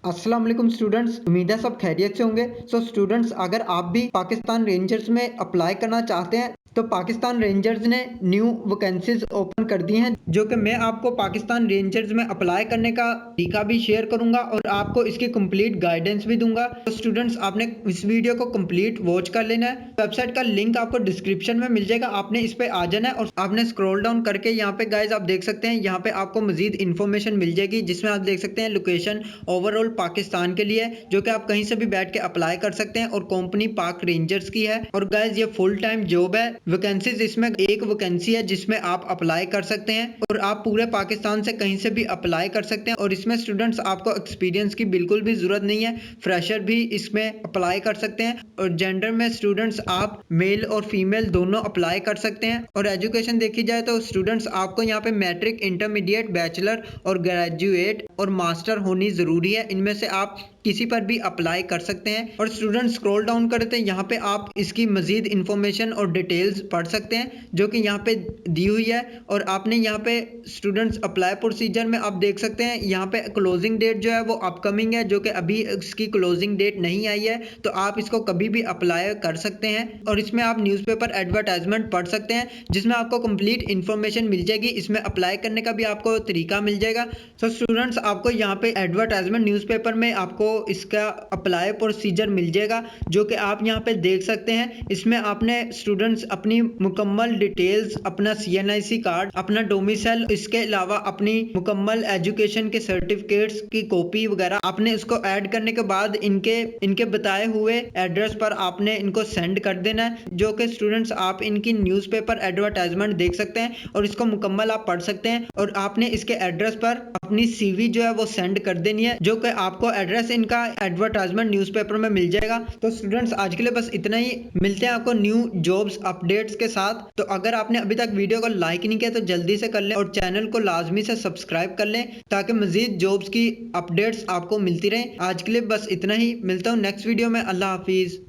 अस्सलाम वालेकुम स्टूडेंट्स, उम्मीद है सब खैरियत से होंगे। स्टूडेंट्स, अगर आप भी पाकिस्तान रेंजर्स में अप्लाई करना चाहते हैं तो पाकिस्तान रेंजर्स ने न्यू वैकेंसीज ओपन कर दी हैं, जो कि मैं आपको पाकिस्तान रेंजर्स में अप्लाई करने का तरीका भी शेयर करूंगा और आपको इसकी कंप्लीट गाइडेंस भी दूंगा। तो स्टूडेंट्स, आपने इस वीडियो को कंप्लीट वॉच कर लेना है। वेबसाइट का लिंक आपको डिस्क्रिप्शन में मिल जाएगा, आपने इस पे आ जाना है और आपने स्क्रॉल डाउन करके यहाँ पे गाइज आप देख सकते हैं, यहाँ पे आपको मजीद इन्फॉर्मेशन मिल जाएगी, जिसमें आप देख सकते हैं लोकेशन ओवरऑल पाकिस्तान के लिए, जो कि आप कहीं से भी बैठ के अप्लाई कर सकते हैं और कंपनी पाक रेंजर्स की है। और गाइज ये फुल टाइम जॉब है। वैकेंसीज इसमें एक वैकेंसी है जिसमें आप अप्लाई कर सकते हैं और आप पूरे पाकिस्तान से कहीं से भी अप्लाई कर सकते हैं। और इसमें स्टूडेंट्स आपको एक्सपीरियंस की बिल्कुल भी जरूरत नहीं है, फ्रेशर भी इसमें अप्लाई कर सकते हैं। और जेंडर में स्टूडेंट्स आप मेल और फीमेल दोनों अप्लाई कर सकते हैं। और एजुकेशन देखी जाए तो स्टूडेंट्स आपको यहाँ पे मैट्रिक, इंटरमीडिएट, बैचलर और ग्रेजुएट और मास्टर होनी जरूरी है। इनमें से आप किसी पर भी अप्लाई कर सकते हैं। और स्टूडेंट स्क्रॉल डाउन करते हैं, यहाँ पे आप इसकी मजीद इंफॉर्मेशन और डिटेल्स पढ़ सकते हैं, जो कि यहाँ पे दी हुई है। और आपने यहाँ पे स्टूडेंट्स अप्लाई प्रोसीजर में आप देख सकते हैं, यहाँ पे क्लोजिंग डेट जो है वो अपकमिंग है, जो कि अभी इसकी क्लोजिंग डेट नहीं आई है, तो आप इसको कभी भी अप्लाई कर सकते हैं। और इसमें आप न्यूज़पेपर एडवर्टाइजमेंट पढ़ सकते हैं, जिसमें आपको कंप्लीट इंफॉर्मेशन मिल जाएगी। इसमें अप्लाई करने का भी आपको तरीका मिल जाएगा। स्टूडेंट्स, आपको यहाँ पे एडवर्टाइजमेंट न्यूज़पेपर में आपको इसका अप्लाई प्रोसीजर मिल जाएगा, जो कि आप यहाँ पे देख सकते हैं। इसमें आपने स्टूडेंट्स अपनी मुकम्मल डिटेल्स, अपना CNIC कार्ड, अपना डोमिसाइल, इसके अलावा अपनी मुकम्मल एजुकेशन के सर्टिफिकेट्स की कॉपी वगैरह आपने इसको ऐड करने के बाद इनके बताए हुए एड्रेस पर आपने इनको सेंड कर देना है, जो कि स्टूडेंट्स आप इनकी न्यूज़पेपर एडवर्टाइजमेंट देख सकते हैं और इसको मुकम्मल आप पढ़ सकते हैं। और आपने इसके एड्रेस पर अपनी CV जो है वो सेंड कर देनी है, जो कि आपको एड्रेस इनका एडवर्टाइजमेंट न्यूज़पेपर में मिल जाएगा। तो स्टूडेंट्स, आज के लिए बस इतना ही। मिलते हैं आपको न्यू जॉब्स अपडेट्स के साथ। तो अगर आपने अभी तक वीडियो को लाइक नहीं किया तो जल्दी से कर लें और चैनल को लाजमी से सब्सक्राइब कर लें, ताकि मजीद जॉब्स की अपडेट्स आपको मिलती रहें। आज के लिए बस इतना ही, मिलता हूँ नेक्स्ट वीडियो में। अल्लाह हाफिज़।